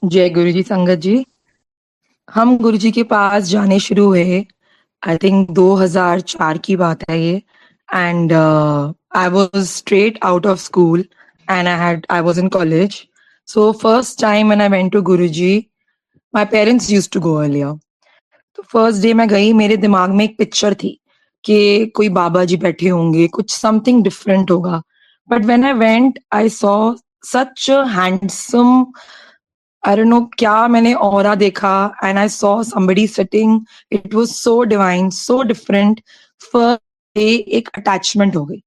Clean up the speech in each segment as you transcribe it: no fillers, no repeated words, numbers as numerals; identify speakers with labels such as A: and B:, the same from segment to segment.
A: जय गुरु जी संगत जी। हम गुरु जी के पास जाने शुरू हुए। आई थिंक 2004 की बात है ये। And I was straight out of school and I was in college. So first time when I went to Guru ji, my parents used to go earlier. तो फर्स्ट डे मैं गई, मेरे दिमाग में एक पिक्चर थी कि कोई बाबा जी बैठे होंगे, कुछ समथिंग डिफरेंट होगा। But when I went I saw such handsome, I don't know क्या मैंने ऑरा देखा। And I saw somebody sitting, it was so divine, so different. First day एक अटैचमेंट हो गई।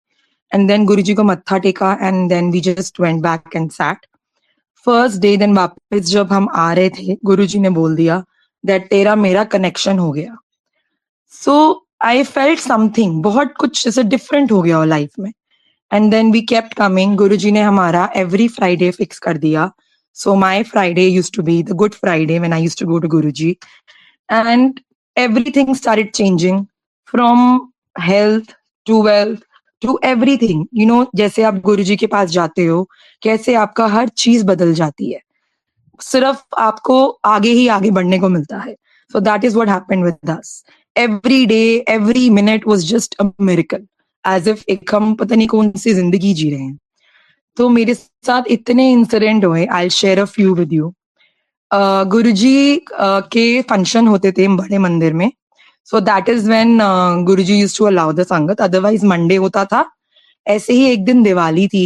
A: एंड देन गुरुजी को मत्था टेका and then we just went back and sat. First day then वापस जब हम आ रहे थे, गुरुजी ने बोल दिया दैट तेरा मेरा कनेक्शन हो गया। सो आई फेल्ट समथिंग, बहुत कुछ ऐसे डिफरेंट हो गया लाइफ में। And then we kept coming. Guruji ने हमारा एवरी फ्राइडे फिक्स कर दिया। So my Friday used to be the good Friday when I used to go to Guruji. And everything started changing from health to wealth to everything. जैसे आप गुरुजी के पास जाते हो, कैसे आपका हर चीज बदल जाती है। सिर्फ आपको आगे ही आगे बढ़ने को मिलता है। So that is what happened with us. Every day, every minute was just a miracle. As if एक हम पता नहीं कौन सी जिंदगी जी रहे हैं। तो मेरे साथ इतने इंसिडेंट हुए, I share a few with you. Guruji के फंक्शन होते थे बड़े मंदिर में। So that is when Guruji used to allow the sangat, otherwise Monday होता था। ऐसे ही एक दिन दिवाली थी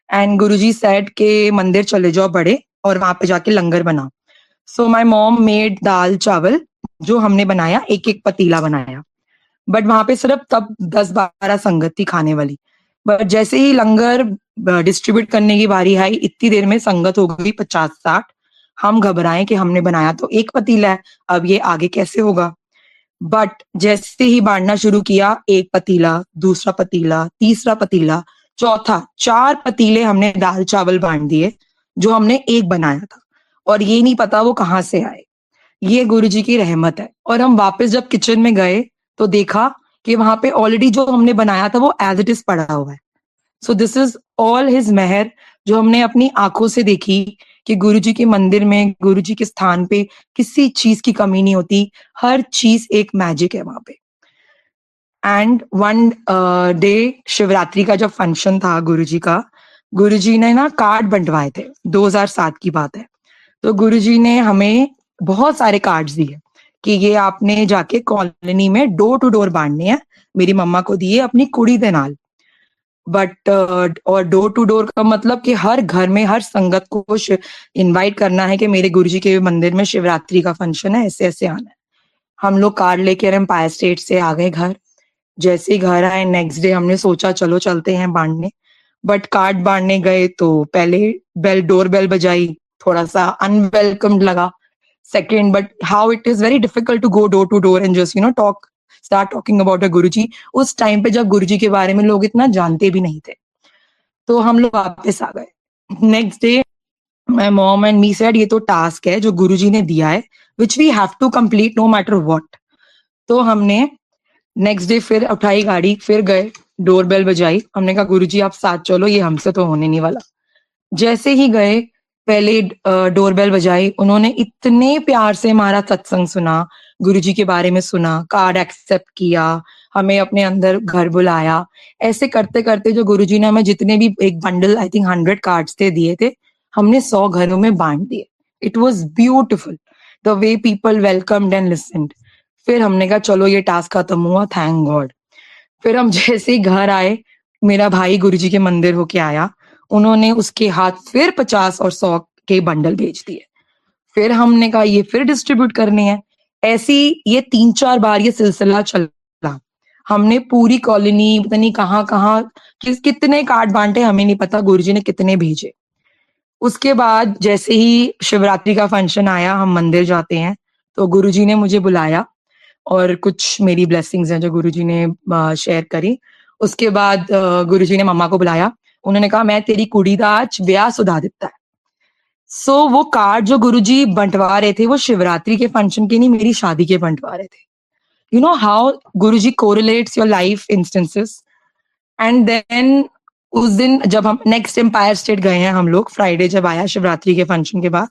A: एंड गुरुजी सेड के मंदिर चले जाओ बड़े, और वहां पे जाके लंगर बना। सो माय मॉम मेड दाल चावल, जो हमने बनाया, एक एक पतीला बनाया। बट वहां पे सिर्फ तब 10-12 संगत थी खाने वाली। बट जैसे ही लंगर डिस्ट्रीब्यूट करने की बारी आई, इतनी देर में संगत हो गई 50-60। हम घबराए कि हमने बनाया तो एक पतीला है, अब ये आगे कैसे होगा। बट जैसे ही बांटना शुरू किया, एक पतीला, दूसरा पतीला, तीसरा पतीला, चौथा, 4 पतीले हमने दाल चावल बांट दिए जो हमने एक बनाया था। और ये नहीं पता वो कहाँ से आए। ये गुरु जी की रहमत है। और हम वापस जब किचन में गए तो देखा कि वहां पे ऑलरेडी जो हमने बनाया था वो एज इट इज पड़ा हुआ है। So this is all his mehar, जो हमने अपनी आंखों से देखी कि गुरु जी के मंदिर में, गुरु जी के स्थान पे किसी चीज की कमी नहीं होती। हर चीज एक मैजिक है वहां पे। एंड वन डे, शिवरात्रि का जब फंक्शन था गुरु जी का, गुरु जी ने ना कार्ड बंटवाए थे। 2007 की बात है। तो गुरुजी ने हमें बहुत सारे कार्ड्स दिए कि ये आपने जाके कॉलोनी में डोर टू डोर बांटने हैं। मेरी मम्मा को दिए अपनी कुड़ी दे नाल। बट और डोर टू डोर का मतलब कि हर घर में हर संगत को इनवाइट करना है कि मेरे गुरुजी के मंदिर में शिवरात्रि का फंक्शन है, ऐसे ऐसे आना है। हम लोग कार्ड लेके एम्पायर स्टेट से आ गए घर। जैसे ही घर आए, नेक्स्ट डे हमने सोचा चलो चलते हैं बांटने। बट कार्ड बांटने गए तो पहले डोर बेल बजाई, थोड़ा सा अनवेलकम्ड लगा। Second, but how it is very difficult to go door to door and just talk, start talking about a Guruji. उस टाइम पे जब गुरुजी के बारे में लोग इतना जानते भी नहीं थे। तो हम लोग वापस आ गए। Next day my mom and me said ये तो टास्क है जो गुरुजी ने दिया है, which we have to complete no matter what. तो हमने नेक्स्ट डे फिर उठाई गाड़ी, फिर गए, डोरबेल बजाई। हमने कहा गुरुजी आप साथ चलो, ये हमसे तो होने नहीं वाला। जैसे ही गए, पहले डोरबेल बजाई, उन्होंने इतने प्यार से हमारा सत्संग सुना, गुरुजी के बारे में सुना, कार्ड एक्सेप्ट किया, हमें अपने अंदर घर बुलाया। ऐसे करते करते जो गुरुजी ने हमें जितने भी, एक बंडल आई थिंक 100 कार्ड्स थे, दिए थे, हमने 100 घरों में बांट दिए। It was beautiful the way people welcomed and listened. फिर हमने कहा चलो ये टास्क खत्म हुआ, थैंक गॉड। फिर हम जैसे ही घर आए, मेरा भाई गुरुजी के मंदिर होके आया, उन्होंने उसके हाथ फिर 50 और 100 के बंडल भेज दिए। फिर हमने कहा ये फिर डिस्ट्रीब्यूट करने हैं। ऐसी ये 3-4 बार ये सिलसिला चला। हमने पूरी कॉलोनी, पता नहीं कहाँ कहाँ कितने कार्ड बांटे, हमें नहीं पता गुरुजी ने कितने भेजे। उसके बाद जैसे ही शिवरात्रि का फंक्शन आया, हम मंदिर जाते हैं, तो गुरुजी ने मुझे बुलाया और कुछ मेरी ब्लेसिंग्स हैं जो गुरुजी ने शेयर करी। उसके बाद गुरुजी ने मम्मा को बुलाया। उन्होंने कहा मैं तेरी कुड़ी दा आज ब्याह सुधा दिता है। सो वो कार्ड जो गुरुजी बंटवा रहे थे वो शिवरात्रि के फंक्शन के नहीं, मेरी शादी के बंटवा रहे थे। You know how Guruji correlates your life instances. And then उस दिन जब हम नेक्स्ट एम्पायर स्टेट गए हैं हम लोग, फ्राइडे जब आया शिवरात्रि के फंक्शन के बाद,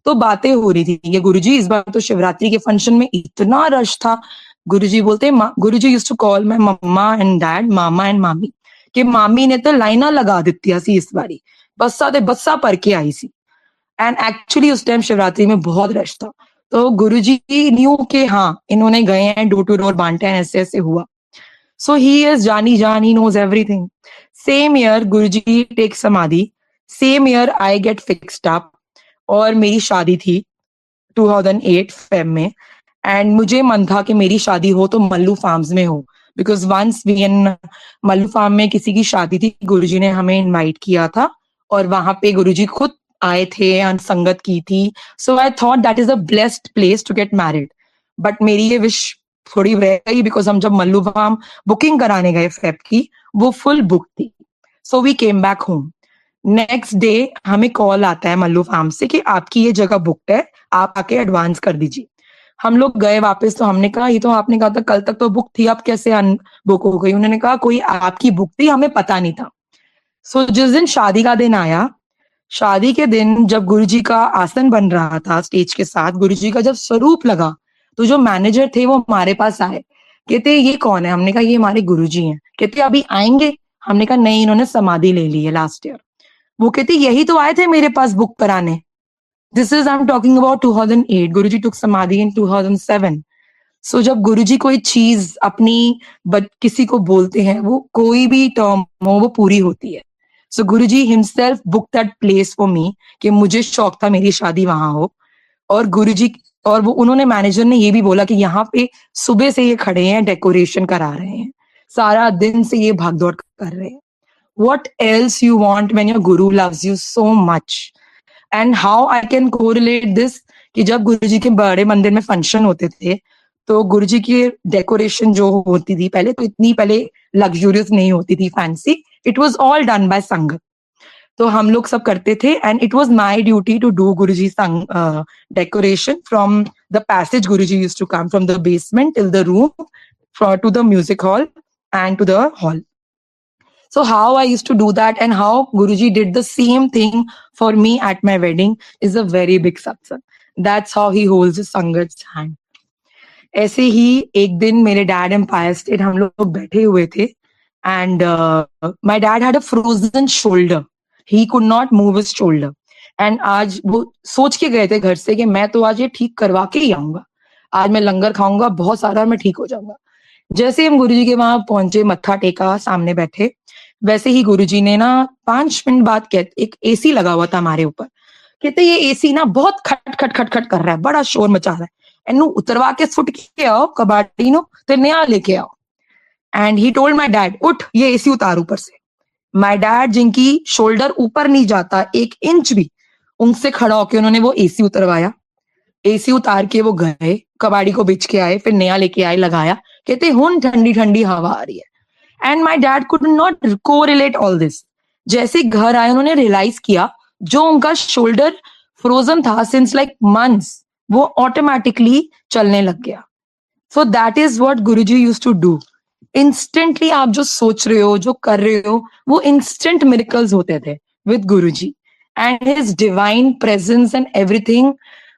A: तो बातें हो रही थी कि गुरुजी इस बार तो शिवरात्रि के फंक्शन में इतना रश था। गुरुजी बोलते, Guruji used to call my mamma and dad mama and mami, कि मामी ने तो लाइना लगा दित्तियां सी इस बारी, बस्सा ते बस्सा भर के आई सी। एंड एक्चुअली उस टाइम शिवरात्रि में बहुत रश था। तो गुरुजी न्यू के हाँ इन्होंने गए हैं, डोर टू डोर बांटे हैं, ऐसे ऐसे हुआ। सो ही is jani jaan, he knows everything. Same year Guruji take samadhi, same year I get fixed up, और मेरी शादी थी 2008 फेब में। एंड मुझे मन था कि मेरी शादी हो तो मल्लू फार्म्स में हो, because once we in Mallu farm में किसी की शादी थी, गुरुजी ने हमें इनवाइट किया था, और वहां पे गुरुजी खुद आए थे, संगत की थी। So I thought that is a blessed place to get married. But मेरी ये विश थोड़ी रह गई, बिकॉज हम जब मल्लू फार्म बुकिंग कराने गए फेब की, वो फुल बुक थी। So we came back home. Next day हमें कॉल आता है मल्लू फार्म से कि आपकी ये जगह बुकड है, आप आके एडवांस कर दीजिए। हम लोग गए वापस, तो हमने कहा ये तो आपने कहा था कल तक तो बुक थी, अब कैसे अनबुक हो गई? उन्होंने कहा कोई आपकी बुक थी, हमें पता नहीं था। सो जिस दिन शादी का दिन आया, शादी के दिन जब गुरुजी का आसन बन रहा था स्टेज के साथ, गुरुजी का जब स्वरूप लगा, तो जो मैनेजर थे वो हमारे पास आए, कहते ये कौन है? हमने कहा ये हमारे गुरुजी हैं। कहते अभी आएंगे? हमने कहा नहीं, इन्होंने समाधि ले ली है लास्ट ईयर। वो कहती यही तो आए थे मेरे पास बुक कराने। This is I am talking about 2008। गुरुजी टुक समाधि इन 2007। सो जब गुरुजी कोई चीज अपनी किसी को बोलते हैं, वो कोई भी टर्म हो वो पूरी होती है। So Guruji himself book that place for me, कि मुझे शौक था मेरी शादी वहां हो। और गुरुजी, और वो उन्होंने मैनेजर ने ये भी बोला कि यहाँ पे सुबह से ये खड़े हैं, डेकोरेशन करा रहे हैं, सारा दिन से ये भागदौड़ कर रहे हैं। What else you want when your guru loves you so much? And how I can correlate this, कि जब गुरुजी के बड़े मंदिर में फंक्शन होते थे, तो गुरुजी की डेकोरेशन जो होती थी पहले, तो इतनी पहले लग्जूरियस नहीं होती थी, fancy. It was all done by sangat. तो हम लोग सब करते थे, and it was my duty to do Guruji decoration from the passage. Guruji used to come from the basement till the room, to the music hall and to the hall. So how I used to do that and how Guruji did the same thing for me at my wedding is a very big satsang. That's how he holds the Sangat's hand. ऐसे ही एक दिन मेरे dad empire state हम लोग बैठे हुए थे, and my dad had a frozen shoulder, he could not move his shoulder. And आज वो सोच के गए थे घर से कि मैं तो आज ये ठीक करवा के ही आऊंगा, आज मैं लंगर खाऊंगा बहुत सारा, मैं ठीक हो जाऊंगा। जैसे हम गुरुजी के वहां पहुंचे, मत्था टेका, सामने बैठे, वैसे ही गुरुजी ने ना 5 मिनट बाद कहते, एक एसी लगा हुआ था हमारे ऊपर, कहते ये एसी ना बहुत खट खट खट खट कर रहा है, बड़ा शोर मचा रहा है, एनू उतरवा के सुट के आओ कबाड़ी नो, ते नया लेके आओ। And he told my dad, उठ ये एसी उतार ऊपर से। माय डैड जिनकी शोल्डर ऊपर नहीं जाता 1 इंच भी, उनसे खड़ा होके उन्होंने वो एसी उतरवाया। एसी उतार के वो गए, कबाड़ी को बेच के आए, फिर नया लेके आए, लगाया, कहते हुन ठंडी ठंडी हवा आ रही है। And my dad could not correlate all this. जैसे घर आए उन्होंने रियलाइज किया, जो उनका शोल्डर फ्रोजन था सिंस लाइक मंथ्स, वो ऑटोमेटिकली चलने लग गया। So that is what Guruji used to do. Instantly आप जो सोच रहे हो, जो कर रहे हो, वो इंस्टेंट मिरेकल्स होते थे with Guruji. And his divine presence and everything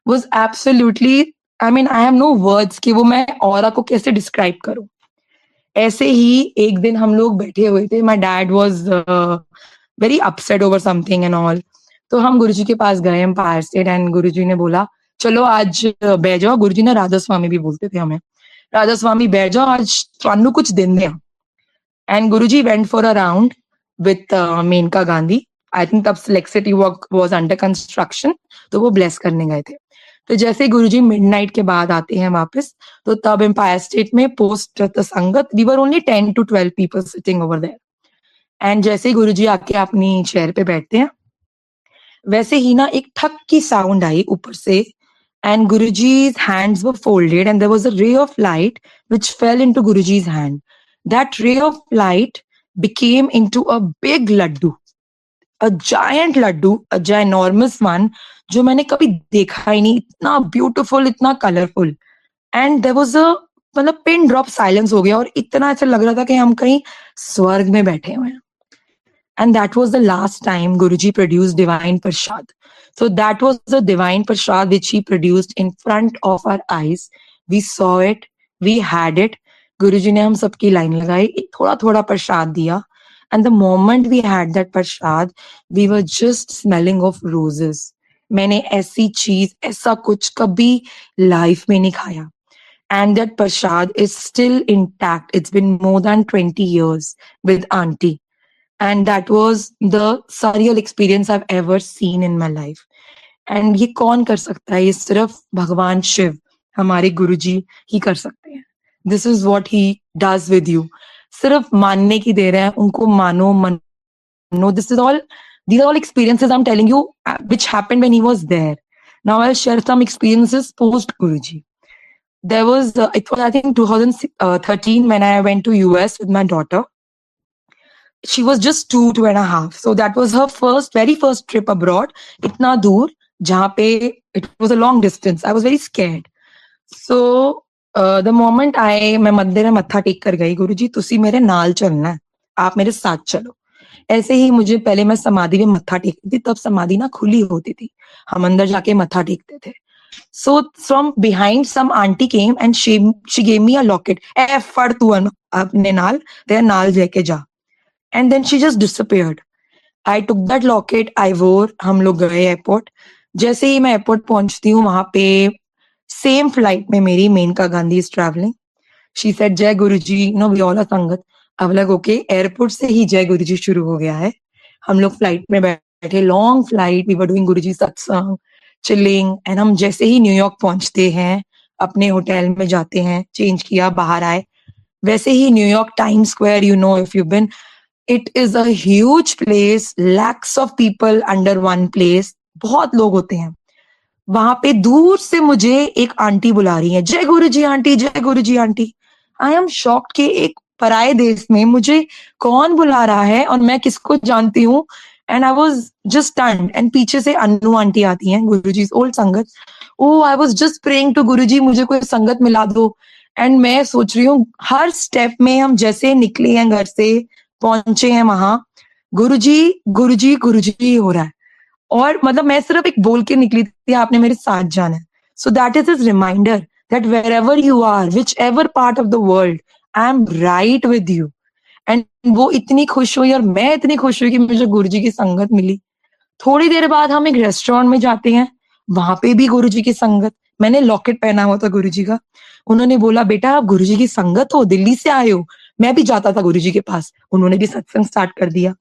A: was absolutely, I mean I have no words कि वो मैं ऑरा को कैसे डिस्क्राइब करूं। ऐसे ही एक दिन हम लोग बैठे हुए थे, my dad was very upset over something and all. तो हम गुरुजी के पास गए एम्पायर स्टेट, एंड गुरुजी ने बोला चलो आज बैठ जाओ। गुरुजी ने राधा स्वामी भी बोलते थे हमें, राधा स्वामी बैठ जाओ, आज थानू कुछ दिन दे। And Guruji went for a round with Maneka Gandhi. I think तब Select City was under construction, तो वो ब्लेस करने गए थे। तो जैसे गुरुजी मिडनाइट के बाद आते हैं वापस, तो तब एम्पायर स्टेट में post the sangat we were only 10 to 12 people sitting over there. And जैसे ही गुरुजी आके अपनी चेयर पे बैठते हैं, वैसे ही ना एक ठक की साउंड आई ऊपर से, and Guruji's hands were folded and there was a ray of light which fell into Guruji's hand. That ray of light became into a big laddu, a giant laddu, a ginormous one, जो मैंने कभी देखा ही नहीं, इतना beautiful, इतना colourful. And there was a, मतलब pin drop silence हो गया, और इतना ऐसा लग रहा था कि हम कहीं स्वर्ग में बैठे हुए हैं। And that was the last time Guruji produced Divine Prasad. So that was the Divine Prasad which he produced in front of our eyes. We saw it, we had it. Guruji ने हम सबकी line लगाई, थोड़ा थोड़ा प्रसाद दिया. And the moment we had that prasad, we were just smelling of roses. मैंने ऐसी चीज, ऐसा कुछ कभी लाइफ में नहीं खाया. And that prasad is still intact. It's been more than 20 years with auntie. And that was the surreal experience I've ever seen in my life. And ये कौन कर सकता है? ये सिर्फ भगवान शिव, हमारे गुरुजी ही कर सकते हैं. This is what he does with you. सिर्फ मानने की देर है, उनको मानो मनो. These are all experiences I'm telling you which happened when he was there. Now I'll share some experiences post Guruji. There was, it was I think 2013 when I went to US with my daughter. She was just 2.5. So that was her very first trip abroad. Itna dur, jahan pe it was a long distance. I was very scared. So the moment मैं मंदिर में मत्था take कर गई, गुरुजी तुसी मेरे नाल चलना है, आप मेरे साथ चलो. ऐसे ही मुझे पहले मैं समाधि में मत्था टेकती थी, तब समाधि ना खुली होती थी, हम अंदर जाके मत्था टेकते थे. So from behind some auntie came and she gave me a locket. फड़ तू अपने नाल, तेरे नाल लेके जा. And then she just disappeared. I took that locket, I wore, हम लोग गए एयरपोर्ट. जैसे ही मैं एयरपोर्ट पहुंचती हूँ, वहां पे सेम फ्लाइट में मेरी Menaka Gandhi is travelling. She said Jai Guruji, no we all are sangat. अब लग ओके, एयरपोर्ट से ही जय गुरुजी शुरू हो गया है. हम लोग फ्लाइट में बैठे, long flight, we were doing Guruji satsang, chilling. And हम जैसे ही न्यूयॉर्क पहुंचते हैं, अपने होटल में जाते हैं, चेंज किया, बाहर आए, वैसे ही New York time square, you know if you been, it is a huge place, lakhs of people under one place, बहुत लोग होते हैं. वहां पे दूर से मुझे एक आंटी बुला रही है, जय गुरुजी आंटी, जय गुरुजी आंटी. आई एम शॉक्ड कि एक पराये देश में मुझे कौन बुला रहा है और मैं किसको जानती हूँ. And I was just stunned. And पीछे से अन्नू आंटी आती हैं, Guruji old sangat. Oh I was just praying to Guruji, मुझे कोई संगत मिला दो. एंड मैं सोच रही हूँ, हर स्टेप में हम जैसे निकले हैं घर से, पहुंचे हैं वहां, गुरुजी गुरुजी गुरुजी हो रहा है. और मतलब मैं सिर्फ एक बोल के निकली थी, आपने मेरे साथ जाना है. So that is his reminder that wherever you are, whichever part of the world, I am right with you. And वो इतनी खुश हुई और मैं इतनी खुश हुई कि मुझे गुरुजी की संगत मिली. थोड़ी देर बाद हम एक रेस्टोरेंट में जाते हैं, वहां पे भी गुरुजी की संगत. मैंने लॉकेट पहना हुआ था गुरुजी का. उन्होंने बोला, बेटा आप गुरुजी की संगत हो, दिल्ली से आए हो. मैं भी जाता था गुरुजी के पास. उन्होंने भी सत्संग स्टार्ट कर दिया.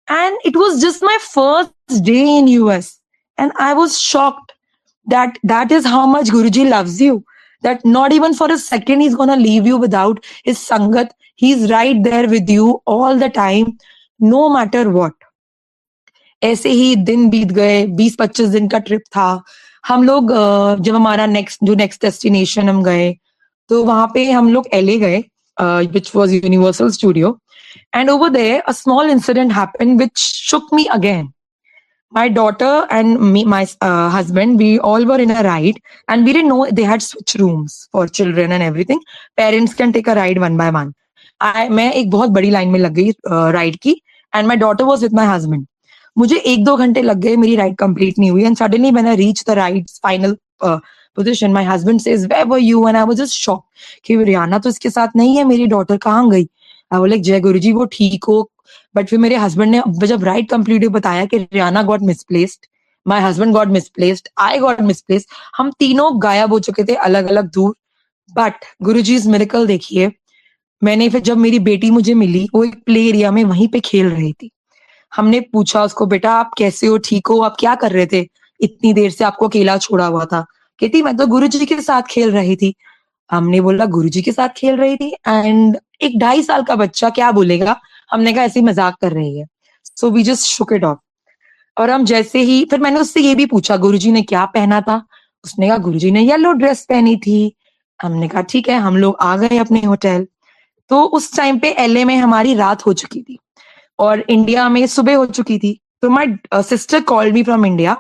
A: And it was just my first day in US and I was shocked that is how much Guruji loves you, that not even for a second he's gonna leave you without his sangat. He's right there with you all the time, no matter what. ऐसे ही दिन बीत गए, 20-25 दिन का trip था. हम लोग जब हमारा नेक्स्ट डेस्टिनेशन हम गए, तो वहां पे हम लोग एलए गए, which was Universal Studio. And over there, a small incident happened which shook me again. My daughter and me, my husband, we all were in a ride and we didn't know they had switch rooms for children and everything. Parents can take a ride one by one. मैं एक बहुत बड़ी line में लग गई ride की, and my daughter was with my husband. मुझे 1-2 घंटे लग गए, मेरी राइड कंप्लीट नहीं हुई. And suddenly when I reached the ride's final position, my husband says, where were you? And I was just shocked कि रियाना तो इसके साथ नहीं है, मेरी डॉटर कहाँ गई? I was like, जय गुरुजी वो ठीक हो. बट फिर मेरे हस्बैंड ने जब राइड कंप्लीट हुई बताया कि Riyana got misplaced, my husband got misplaced, I got misplaced. हम तीनों गायब हो चुके थे, अलग अलग दूर. बट गुरुजी's मिरेकल देखिए, मैंने फिर जब मेरी बेटी मुझे मिली, वो एक प्ले एरिया में वहीं पे खेल रही थी. हमने पूछा उसको, बेटा आप कैसे हो, ठीक हो, आप क्या कर रहे थे, इतनी देर से आपको अकेला छोड़ा हुआ था. कहती मैं तो गुरुजी के साथ खेल रही थी. हमने बोला गुरुजी के साथ खेल रही थी, एंड एक 2.5 साल का बच्चा क्या बोलेगा. हमने कहा ऐसे मजाक कर रही है. So we just shook it off. और हम जैसे ही, फिर मैंने उससे ये भी पूछा गुरुजी ने क्या पहना था. उसने कहा गुरुजी ने येलो ड्रेस पहनी थी. हमने कहा ठीक है. हम लोग आ गए अपने होटल. तो उस टाइम पे एलए में हमारी रात हो चुकी थी और इंडिया में सुबह हो चुकी थी. तो my sister called me from India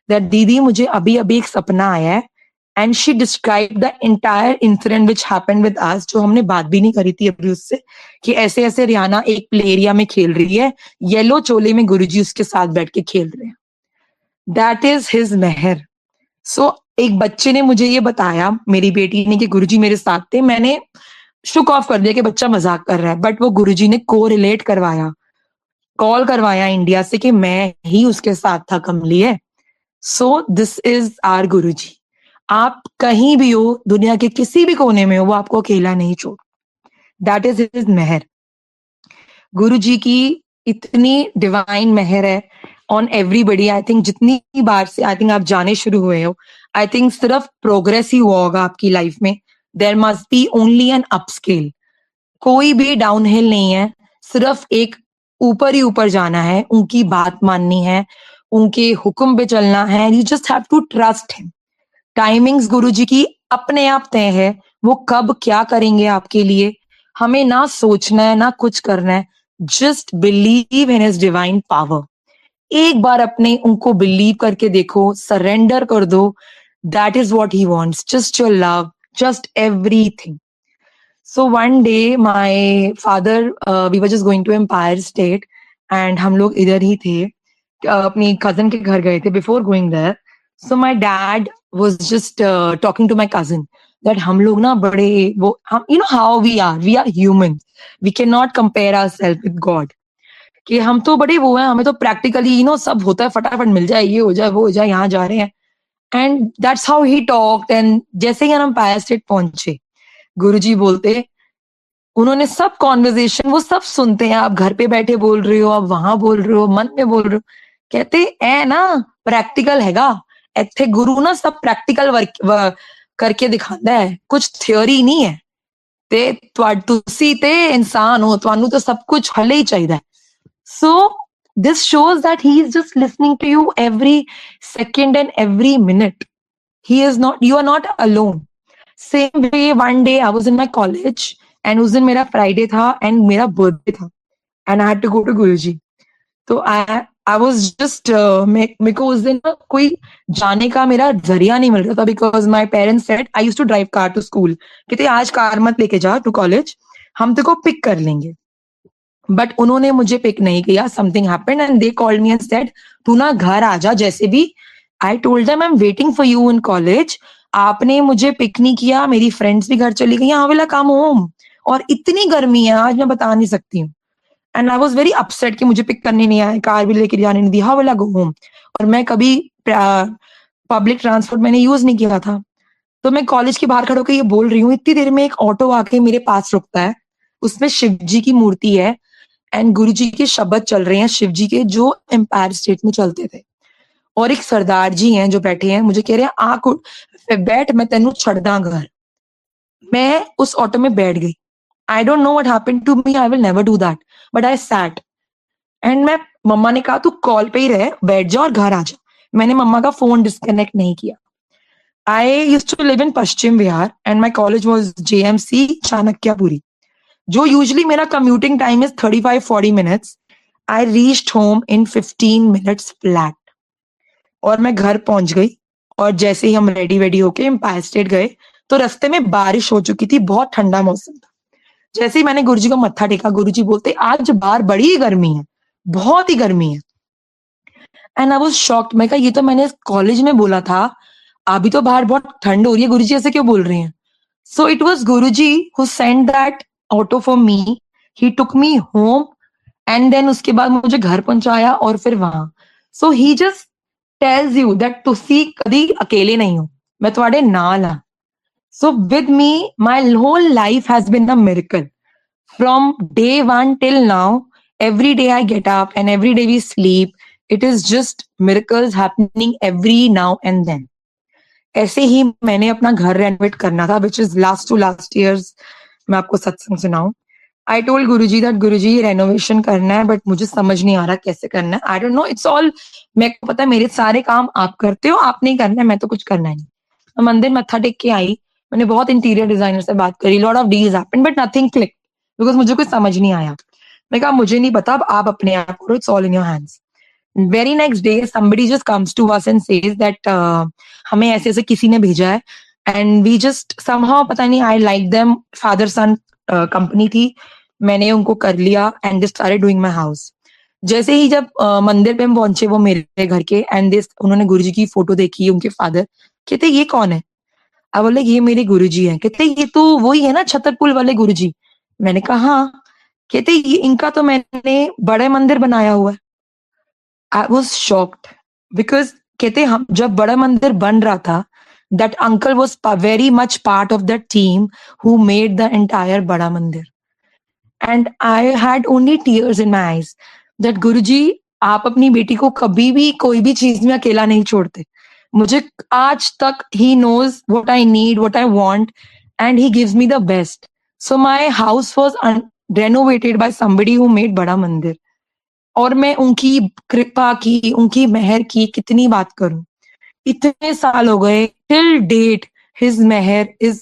A: that दीदी मुझे अभी अभी एक सपना आया है and she describe the entire incident which happened with अस, जो हमने बात भी नहीं करी थी अभी उससे, कि ऐसे ऐसे रियाना एक प्ले एरिया में खेल रही है, येलो चोले में गुरुजी उसके साथ बैठ के खेल रहे हैं. दैट इज हिज मेहर. सो एक बच्चे ने मुझे ये बताया, मेरी बेटी ने, कि गुरुजी मेरे साथ थे. मैंने शुक ऑफ कर दिया कि बच्चा मजाक कर रहा है, बट वो गुरुजी ने को रिलेट करवाया, कॉल करवाया इंडिया से कि मैं ही उसके साथ था कमली है. सो दिस इज आर गुरुजी. आप कहीं भी हो, दुनिया के किसी भी कोने में हो, वो आपको अकेला नहीं छोड़. दैट इज हिज मेहर. गुरुजी की इतनी डिवाइन मेहर है ऑन एवरीबडी. आई थिंक जितनी बार से आई थिंक आप जाने शुरू हुए हो, आई थिंक सिर्फ प्रोग्रेस ही हुआ होगा आपकी लाइफ में. There must be only an upscale. कोई भी डाउनहिल नहीं है, सिर्फ एक ऊपर ही ऊपर जाना है, उनकी बात माननी है, उनके हुक्म पे चलना है. You just have to trust him. Timings Guruji की अपने आप तय है, वो कब क्या करेंगे आपके लिए. हमें ना सोचना है ना कुछ करना है, just believe in his divine power. एक बार अपने उनको बिलीव करके देखो, सरेंडर कर दो. That is what he wants, just your love, just everything. So one day my father, we were just going to Empire State and हम लोग इधर ही थे, अपनी cousin के घर गए थे. Before going there, so my dad was just talking to my cousin that हम लोग ना बड़े वो हम, you know how we are humans, we cannot compare ourselves with God. कि हम तो बड़े वो हैं, हमें तो practically you know सब होता है, फटाफट मिल जाए, ये हो जाए वो हो जाए, यहाँ जा रहे हैं. And that's how he talked. And जैसे ही हम Empire State पहुंचे, गुरुजी बोलते, उन्होंने सब कॉन्वर्जेशन वो सब सुनते हैं. आप घर पे बैठे बोल रहे हो, आप वहां बोल रहे हो, मन में बोल रहे हो. कहते ए ना प्रैक्टिकल हैगा, ਇੱਥੇ गुरु ना सब प्रैक्टिकल वर्क करके दिखाता है, कुछ थ्योरी नहीं है. ਤੇ ਤੁਸੀਂ ਤੇ ਇਨਸਾਨ ਹੋ, ਤੁਹਾਨੂੰ ਤਾਂ ਸਭ ਕੁਝ ਹਲੇ ਹੀ ਚਾਹੀਦਾ ਹੈ. So this shows that he is just listening to you every second and every minute. You are not alone. Same way, one day I was in my college and उस दिन मेरा फ्राइडे था एंड मेरा birthday था and I had to go to Guruji. तो I was just मेरे को उस दिन ना कोई जाने का मेरा जरिया नहीं मिल रहा था, because my parents said I used to drive car to school. कहते आज कार मत लेके जा टू कॉलेज, हम तेरे को पिक कर लेंगे. बट उन्होंने मुझे पिक नहीं किया. Something happened and they called me and said तू ना घर आ जा जैसे भी. I told them I am waiting for you in college. आपने मुझे पिक नहीं किया, मेरी फ्रेंड्स भी घर चली गई, आई विल कम होम. और इतनी गर्मी है आज, मैं बता नहीं सकती हूँ. And I was very upset कि मुझे पिक करने नहीं आया, कार भी लेकर जाने नहीं दी. How will I go home? और मैं कभी पब्लिक ट्रांसपोर्ट मैंने यूज नहीं किया था. तो मैं कॉलेज के बाहर खड़े होकर ये बोल रही हूँ, इतनी देर में एक ऑटो आके मेरे पास रुकता है. उसमें शिव जी की मूर्ति है एंड गुरु जी के शब्द चल रहे हैं शिव जी के, जो एम्पायर स्टेट में चलते थे. और एक सरदार जी हैं जो बैठे हैं, मुझे कह रहे हैं आक बैठ, मैं तेनू छड़दा घर. मैं उस ऑटो में बैठ गई. I don't know what happened to me, I will never do that, but I sat. And मैं मम्मा ने कहा तू कॉल पे ही रहे, बैठ जा और घर आ जा. मैंने मम्मा का फोन डिस्कनेक्ट नहीं किया. I used to live in Paschim Vihar and my college was JMC Chanakyapuri. जो यूजली मेरा commuting time is 35-40 minutes. I reached home in 15 minutes flat. और मैं घर पहुंच गई. और जैसे ही हम रेडी वेडी होके एम्पायर स्टेट गए तो रास्ते में बारिश हो चुकी थी, बहुत ठंडा मौसम था. जैसे ही मैंने गुरुजी को मत्था टेका, गुरुजी बोलते आज बाहर बड़ी गर्मी है, बहुत ही गर्मी है. And I was shocked. मैं कहा ये तो मैंने कॉलेज में बोला था, अभी तो बाहर बहुत ठंड हो रही है, गुरुजी ऐसे क्यों बोल रहे हैं? So it was Guruji who sent that auto for me. He took me home and then उसके बाद मुझे घर पहुंचाया और फिर वहां. So he just tells you that ਤੁਸੀਂ ਕਦੀ ਅਕੇਲੇ ਨਹੀਂ ਹੋ, ਮੈਂ ਤੁਹਾਡੇ ਨਾਲ ਹਾਂ. So with me, my whole life has been a miracle. From day one till now, every day I get up and every day we sleep. It is just miracles happening every now and then. ऐसे ही मैंने अपना घर renovate करना था, which is last to last years. मैं आपको सत्संग सुनाऊं. I told Guruji that Guruji renovation करना है, बट मुझे समझ नहीं आ रहा कैसे करना है. I don't know. It's all, मेरे को पता है मेरे सारे काम आप करते हो, आप नहीं करना है, मैं तो कुछ करना ही नहीं. मैं मंदिर मत्था टेक के आई. मैंने बहुत इंटीरियर डिजाइनर से बात करी. Lot of deals happened but nothing click, because मुझे कुछ समझ नहीं आया. मैं कहा मुझे नहीं पता, अब आप अपने आप करो. It's all in your hands. Very next day somebody just comes to us and says that हमें ऐसे ऐसे किसी ने भेजा है, एंड वी जस्ट समहाउ, पता नहीं, I like them, father son company थी, मैंने उनको कर लिया and they started doing my house. जैसे ही जब मंदिर पे हम पहुंचे वो मेरे घर के, एंड दिस उन्होंने गुरुजी की फोटो देखी, उनके फादर कहते ये कौन है? अब बोले ये मेरे गुरुजी हैं। कहते ये तो वही है ना छतरपुर वाले गुरुजी। मैंने कहा हाँ। कहते ये इनका तो मैंने बड़े मंदिर बनाया हुआ है। आई वॉज शॉक्ड बिकॉज कहते हम जब बड़ा मंदिर बन रहा था, that uncle was very much part of that team who made the entire Bada Mandir. And I had only tears in my eyes that Guruji, आप अपनी बेटी को कभी भी कोई भी चीज में अकेला नहीं छोड़ते। मुझे आज तक he knows what I need, what I want, and he gives me the best. So my house was renovated by somebody who made Bada Mandir. और मैं उनकी कृपा की, उनकी मेहर की कितनी बात करूं। इतने साल हो गए, till date his mehar is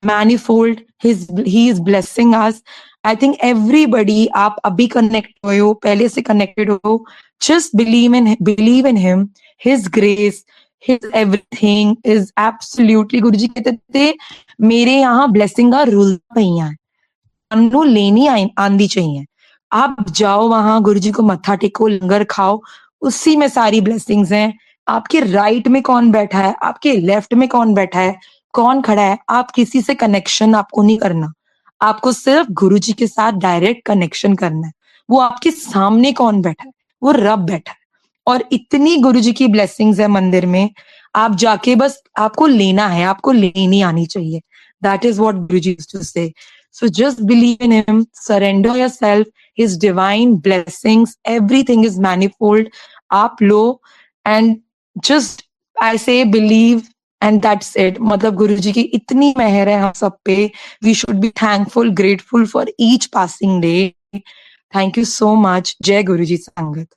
A: manifold, his he is blessing us. I think everybody, आप अभी कनेक्ट हुए हो, पहले से कनेक्टेड हो, just believe in him, his grace, his everything is absolutely. Guruji कहते थे मेरे यहाँ ब्लेसिंग का रूल पईया है, अनु लेनी आंदी चाहिए। आप जाओ वहां, गुरुजी को मत्था टेको, लंगर खाओ, उसी में सारी ब्लेसिंग्स हैं। आपके राइट में कौन बैठा है, आपके लेफ्ट में कौन बैठा है, कौन खड़ा है, आप किसी से कनेक्शन आपको नहीं करना। आपको सिर्फ गुरुजी के साथ डायरेक्ट कनेक्शन करना है। वो आपके सामने कौन बैठा है, वो रब बैठा है। और इतनी गुरुजी की ब्लेसिंग्स है मंदिर में, आप जाके बस आपको लेना है, आपको लेनी आनी चाहिए। That is what Guruji used to say. So just believe in him, surrender yourself, his divine blessings, everything is manifold. आप लो and just I say believe and that's it. मतलब गुरुजी की इतनी मेहर है हम सब पे. We should be thankful, grateful for each passing day. Thank you so much. जय गुरुजी संगत.